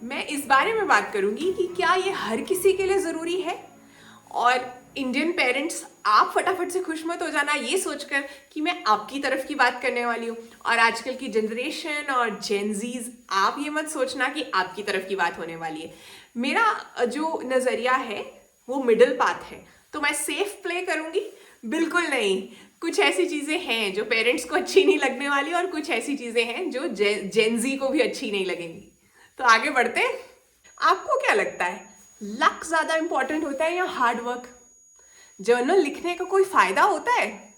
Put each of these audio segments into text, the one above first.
मैं इस बारे में बात करूंगी कि क्या ये हर किसी के लिए ज़रूरी है। और इंडियन पेरेंट्स, आप फटाफट से खुश मत हो जाना ये सोचकर कि मैं आपकी तरफ की बात करने वाली हूँ। और आजकल की जनरेशन और जेनजीज, आप ये मत सोचना कि आपकी तरफ की बात होने वाली है। मेरा जो नज़रिया है वो मिडिल पाथ है। तो मैं सेफ प्ले करूंगी? बिल्कुल नहीं। कुछ ऐसी चीज़ें हैं जो पेरेंट्स को अच्छी नहीं लगने वाली और कुछ ऐसी चीज़ें हैं जो जेनजी को भी अच्छी नहीं लगेंगी। तो आगे बढ़ते हैं। आपको क्या लगता है, लक ज्यादा इंपॉर्टेंट होता है या हार्ड वर्क? जर्नल लिखने का कोई फायदा होता है?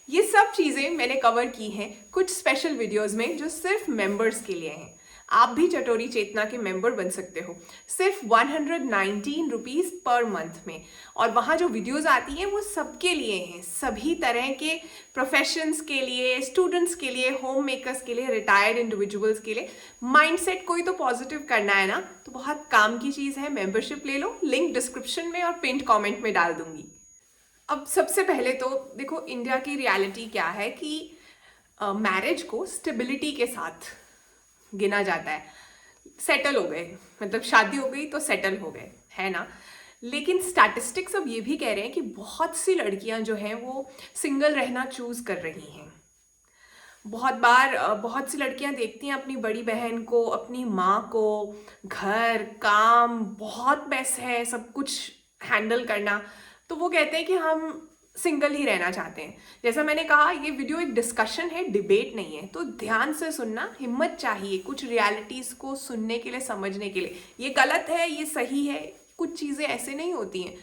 ये सब चीजें मैंने कवर की हैं कुछ स्पेशल वीडियोस में जो सिर्फ मेंबर्स के लिए हैं। आप भी चटोरी चेतना के मेंबर बन सकते हो सिर्फ 119 रुपीज पर मंथ में। और वहाँ जो वीडियोस आती हैं वो सबके लिए हैं, सभी तरह के प्रोफेशंस के लिए, स्टूडेंट्स के लिए, होम मेकर्स के लिए, रिटायर्ड इंडिविजुअल्स के लिए। माइंडसेट कोई तो पॉजिटिव करना है ना, तो बहुत काम की चीज़ है, मेंबरशिप ले लो। लिंक डिस्क्रिप्शन में और पिंड कॉमेंट में डाल दूंगी। अब सबसे पहले तो देखो, इंडिया की रियलिटी क्या है कि मैरिज को स्टेबिलिटी के साथ गिना जाता है। सेटल हो गए, मतलब शादी हो गई तो सेटल हो गए, है ना। लेकिन स्टैटिस्टिक्स अब ये भी कह रहे हैं कि बहुत सी लड़कियां जो हैं वो सिंगल रहना चूज कर रही हैं। बहुत बार बहुत सी लड़कियां देखती हैं अपनी बड़ी बहन को, अपनी माँ को, घर काम बहुत मेस है, सब कुछ हैंडल करना, तो वो कहते हैं कि हम सिंगल ही रहना चाहते हैं। जैसा मैंने कहा, ये वीडियो एक डिस्कशन है, डिबेट नहीं है, तो ध्यान से सुनना, हिम्मत चाहिए कुछ रियलिटीज को सुनने के लिए, समझने के लिए। ये गलत है, ये सही है, कुछ चीज़ें ऐसे नहीं होती हैं,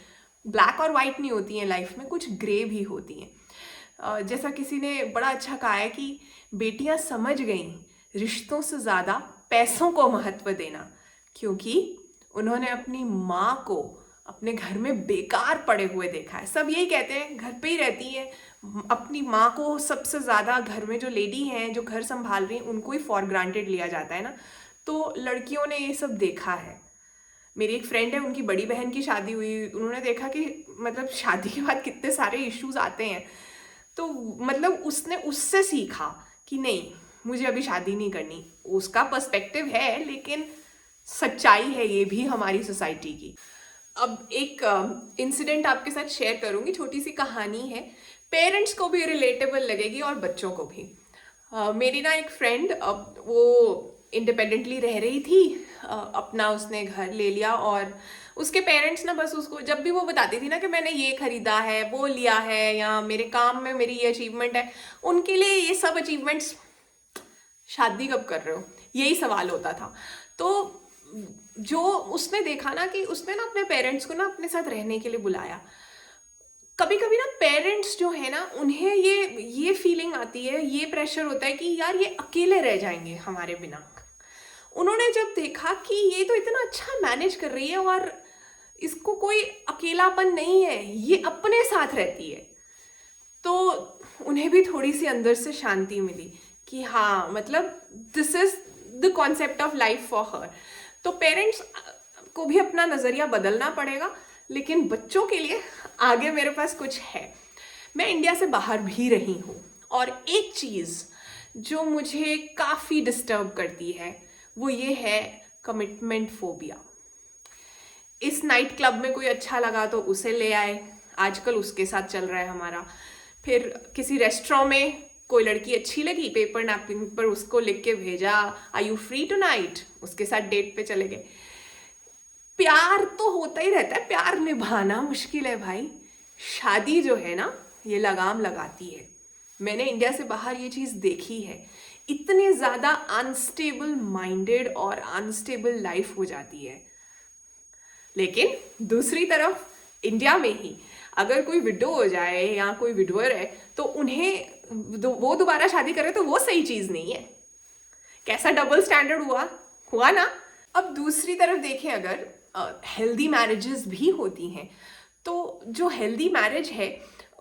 ब्लैक और वाइट नहीं होती हैं लाइफ में, कुछ ग्रे भी होती हैं। जैसा किसी ने बड़ा अच्छा कहा है कि बेटियां समझ गईं रिश्तों से ज़्यादा पैसों को महत्व देना, क्योंकि उन्होंने अपनी माँ को अपने घर में बेकार पड़े हुए देखा है। सब यही कहते हैं, घर पे ही रहती है, अपनी माँ को सबसे ज़्यादा, घर में जो लेडी हैं जो घर संभाल रही हैं उनको ही फॉर ग्रांटेड लिया जाता है ना। तो लड़कियों ने ये सब देखा है। मेरी एक फ्रेंड है, उनकी बड़ी बहन की शादी हुई, उन्होंने देखा कि मतलब शादी के बाद कितने सारे इश्यूज आते हैं। तो मतलब उसने उससे सीखा कि नहीं, मुझे अभी शादी नहीं करनी। उसका पर्सपेक्टिव है, लेकिन सच्चाई है ये भी हमारी सोसाइटी की। अब एक इंसिडेंट आपके साथ शेयर करूंगी, छोटी सी कहानी है, पेरेंट्स को भी रिलेटेबल लगेगी और बच्चों को भी। मेरी ना एक फ्रेंड, अब वो इंडिपेंडेंटली रह रही थी, अपना उसने घर ले लिया, और उसके पेरेंट्स ना बस उसको जब भी वो बताती थी ना कि मैंने ये खरीदा है, वो लिया है, या मेरे काम में मेरी ये अचीवमेंट है, उनके लिए ये सब अचीवमेंट्स, शादी कब कर रहे हो, यही सवाल होता था। तो जो उसने देखा ना कि उसने ना अपने पेरेंट्स को ना अपने साथ रहने के लिए बुलाया। कभी कभी ना पेरेंट्स जो है ना, उन्हें ये फीलिंग आती है, ये प्रेशर होता है कि यार ये अकेले रह जाएंगे हमारे बिना। उन्होंने जब देखा कि ये तो इतना अच्छा मैनेज कर रही है और इसको कोई अकेलापन नहीं है, ये अपने साथ रहती है, तो उन्हें भी थोड़ी सी अंदर से शांति मिली कि हाँ, मतलब this is the concept of life for her. तो पेरेंट्स को भी अपना नज़रिया बदलना पड़ेगा। लेकिन बच्चों के लिए आगे मेरे पास कुछ है। मैं इंडिया से बाहर भी रही हूँ, और एक चीज़ जो मुझे काफ़ी डिस्टर्ब करती है वो ये है कमिटमेंट फोबिया। इस नाइट क्लब में कोई अच्छा लगा तो उसे ले आए, आजकल उसके साथ चल रहा है हमारा। फिर किसी रेस्टोरेंट में कोई लड़की अच्छी लगी, पेपर नैपकिन पर उसको लिख के भेजा, आर यू फ्री टुनाइट, उसके साथ डेट पे चले गए। प्यार तो होता ही रहता है, प्यार निभाना मुश्किल है भाई। शादी जो है ना, ये लगाम लगाती है। मैंने इंडिया से बाहर ये चीज़ देखी है, इतने ज़्यादा अनस्टेबल माइंडेड और अनस्टेबल लाइफ हो जाती है। लेकिन दूसरी तरफ इंडिया में ही अगर कोई विडो हो जाए या कोई विडोअर है, तो उन्हें वो दोबारा शादी करे तो वो सही चीज़ नहीं है। कैसा डबल स्टैंडर्ड हुआ ना। अब दूसरी तरफ देखें, अगर हेल्दी मैरिजेस भी होती हैं, तो जो हेल्दी मैरिज है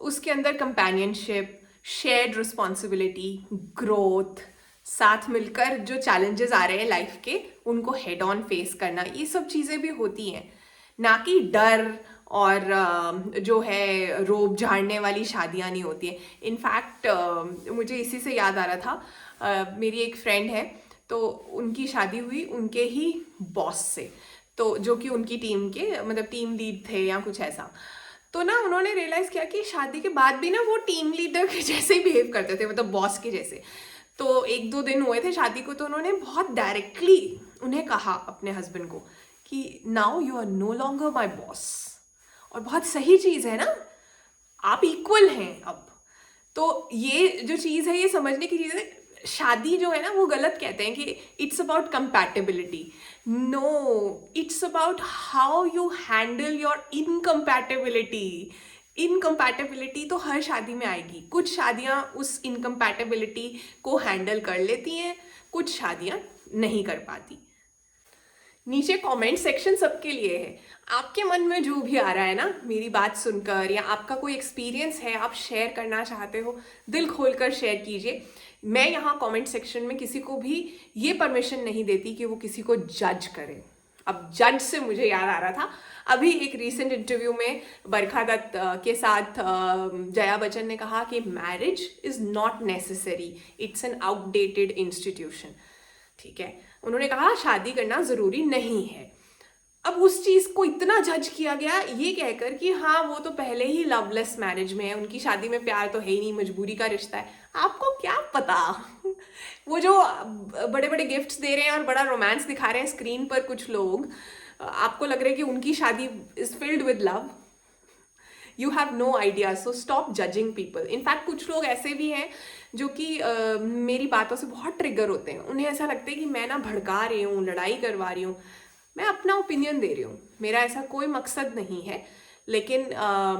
उसके अंदर कंपेनियनशिप, शेयर्ड रिस्पॉन्सिबिलिटी, ग्रोथ, साथ मिलकर जो चैलेंजेस आ रहे हैं लाइफ के उनको हेड ऑन फेस करना, ये सब चीज़ें भी होती हैं, ना कि डर और जो है रोब झाड़ने वाली शादियाँ नहीं होती हैं। इनफैक्ट मुझे इसी से याद आ रहा था, मेरी एक फ्रेंड है, तो उनकी शादी हुई उनके ही बॉस से, तो जो कि उनकी टीम के मतलब टीम लीड थे या कुछ ऐसा। तो ना उन्होंने रियलाइज़ किया कि शादी के बाद भी ना वो टीम लीडर के जैसे ही बिहेव करते थे, मतलब बॉस के जैसे। तो 1-2 दिन हुए थे शादी को, तो उन्होंने बहुत डायरेक्टली उन्हें कहा अपने हस्बैंड को कि now you are no longer my boss. और बहुत सही चीज़ है ना, आप इक्वल हैं अब। तो ये जो चीज़ है ये समझने की चीज़ है। शादी जो है ना वो गलत कहते हैं कि it's about compatibility. No, it's about how you handle your incompatibility. Incompatibility तो हर शादी में आएगी। कुछ शादियाँ उस इनकम्पैटिबिलिटी को हैंडल कर लेती हैं, कुछ शादियाँ नहीं कर पाती। नीचे कमेंट सेक्शन सबके लिए है। आपके मन में जो भी आ रहा है ना मेरी बात सुनकर, या आपका कोई एक्सपीरियंस है आप शेयर करना चाहते हो, दिल खोलकर शेयर कीजिए। मैं यहाँ कमेंट सेक्शन में किसी को भी ये परमिशन नहीं देती कि वो किसी को जज करे। अब जज से मुझे याद आ रहा था, अभी एक रीसेंट इंटरव्यू में बरखा दत्त के साथ जया बच्चन ने कहा कि marriage is not necessary, it's an outdated institution. ठीक है, उन्होंने कहा शादी करना ज़रूरी नहीं है। अब उस चीज़ को इतना जज किया गया ये कहकर कि हाँ वो तो पहले ही लवलेस मैरिज में है, उनकी शादी में प्यार तो है ही नहीं, मजबूरी का रिश्ता है। आपको क्या पता वो जो बड़े बड़े गिफ्ट्स दे रहे हैं और बड़ा रोमांस दिखा रहे हैं स्क्रीन पर कुछ लोग, आपको लग रहा है कि उनकी शादी is filled with love. You have no idea, so stop judging people. In fact कुछ लोग ऐसे भी हैं जो कि मेरी बातों से बहुत ट्रिगर होते हैं। उन्हें ऐसा लगता है कि मैं ना भड़का रही हूँ, लड़ाई करवा रही हूँ। मैं अपना ओपिनियन दे रही हूँ, मेरा ऐसा कोई मकसद नहीं है। लेकिन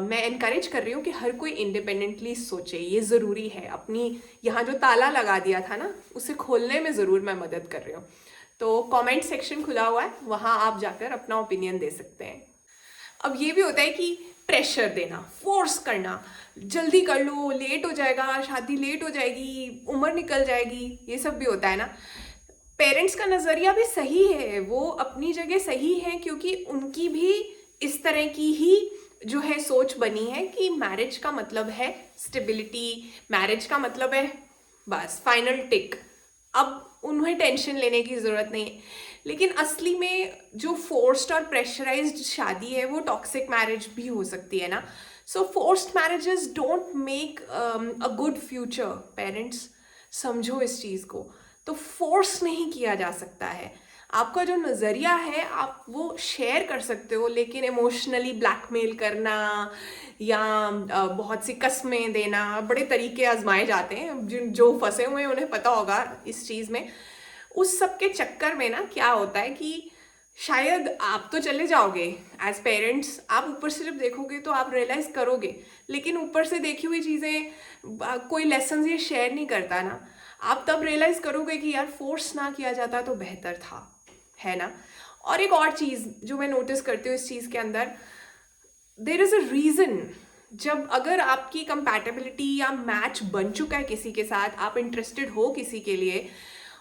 मैं इनकरेज कर रही हूँ कि हर कोई इंडिपेंडेंटली सोचे, ये ज़रूरी है। अपनी यहाँ जो ताला लगा दिया था ना उसे खोलने में ज़रूर मैं मदद कर रही हूँ। तो कमेंट सेक्शन खुला हुआ है, वहाँ आप जाकर अपना ओपिनियन दे सकते हैं। अब ये भी होता है कि प्रेशर देना, फोर्स करना, जल्दी कर लो, लेट हो जाएगा, शादी लेट हो जाएगी, उम्र निकल जाएगी, ये सब भी होता है ना। पेरेंट्स का नज़रिया भी सही है, वो अपनी जगह सही है, क्योंकि उनकी भी इस तरह की ही जो है सोच बनी है कि मैरिज का मतलब है स्टेबिलिटी, मैरिज का मतलब है बस फाइनल टिक, अब उन्हें टेंशन लेने की ज़रूरत नहीं है। लेकिन असली में जो फोर्स्ड और प्रेशराइज्ड शादी है वो टॉक्सिक मैरिज भी हो सकती है ना। So forced marriages don't make a good future. Parents समझो इस चीज़ को। तो फोर्स नहीं किया जा सकता है। आपका जो नज़रिया है आप वो शेयर कर सकते हो, लेकिन इमोशनली ब्लैकमेल करना या बहुत सी कस्में देना, बड़े तरीके आजमाए जाते हैं। जो फंसे हुए हैं उन्हें पता होगा इस चीज़ में। उस सब के चक्कर में ना क्या होता है कि शायद आप तो चले जाओगे एज पेरेंट्स, आप ऊपर से जब देखोगे तो आप रियलाइज़ करोगे, लेकिन ऊपर से देखी हुई चीज़ें कोई लेसन ये शेयर नहीं करता ना। आप तब रियलाइज़ करोगे कि यार फोर्स ना किया जाता तो बेहतर था, है ना। और एक और चीज़ जो मैं नोटिस करती हूँ इस चीज़ के अंदर, देयर इज़ अ रीज़न। जब अगर आपकी कंपैटिबिलिटी या मैच बन चुका है किसी के साथ, आप इंटरेस्टेड हो किसी के लिए,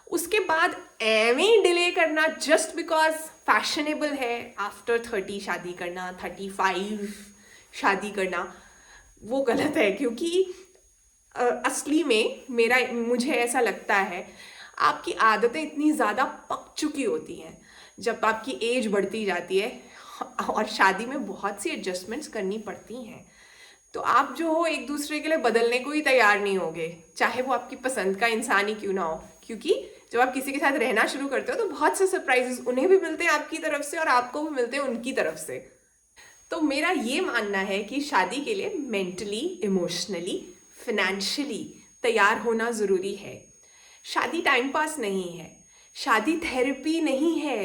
उसके बाद एवं डिले करना जस्ट बिकॉज फैशनेबल है आफ्टर 30 शादी करना, 35 शादी करना, वो गलत है। क्योंकि असली में मुझे ऐसा लगता है आपकी आदतें इतनी ज़्यादा पक चुकी होती हैं जब आपकी एज बढ़ती जाती है, और शादी में बहुत सी एडजस्टमेंट्स करनी पड़ती हैं। तो आप जो हो एक दूसरे के लिए बदलने को ही तैयार नहीं होगे, चाहे वो आपकी पसंद का इंसान ही क्यों ना हो। क्योंकि जब आप किसी के साथ रहना शुरू करते हो तो बहुत से सरप्राइजेस उन्हें भी मिलते हैं आपकी तरफ से, और आपको भी मिलते हैं उनकी तरफ से। तो मेरा ये मानना है कि शादी के लिए मेंटली, इमोशनली, फिनेंशियली तैयार होना ज़रूरी है। शादी टाइम पास नहीं है, शादी थेरेपी नहीं है।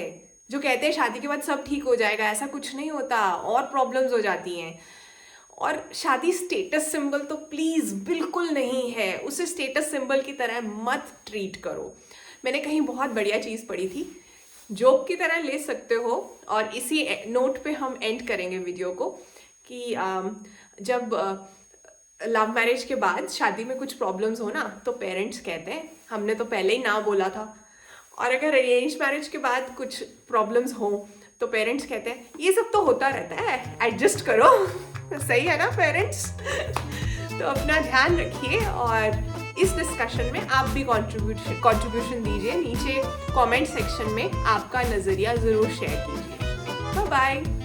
जो कहते हैं शादी के बाद सब ठीक हो जाएगा, ऐसा कुछ नहीं होता, और प्रॉब्लम्स हो जाती हैं। और शादी स्टेटस सिंबल तो प्लीज़ बिल्कुल नहीं है, उसे स्टेटस सिंबल की तरह मत ट्रीट करो। मैंने कहीं बहुत बढ़िया चीज़ पढ़ी थी, जोक की तरह ले सकते हो, और इसी नोट पे हम एंड करेंगे वीडियो को, कि जब लव मैरिज के बाद शादी में कुछ प्रॉब्लम्स हो ना तो पेरेंट्स कहते हैं हमने तो पहले ही ना बोला था। और अगर अरेंज मैरिज के बाद कुछ प्रॉब्लम्स हो तो पेरेंट्स कहते हैं ये सब तो होता रहता है, एडजस्ट करो। सही है ना पेरेंट्स? तो अपना ध्यान रखिए और इस डिस्कशन में आप भी कंट्रीब्यूशन दीजिए, नीचे कमेंट सेक्शन में आपका नज़रिया ज़रूर शेयर कीजिए। Bye bye.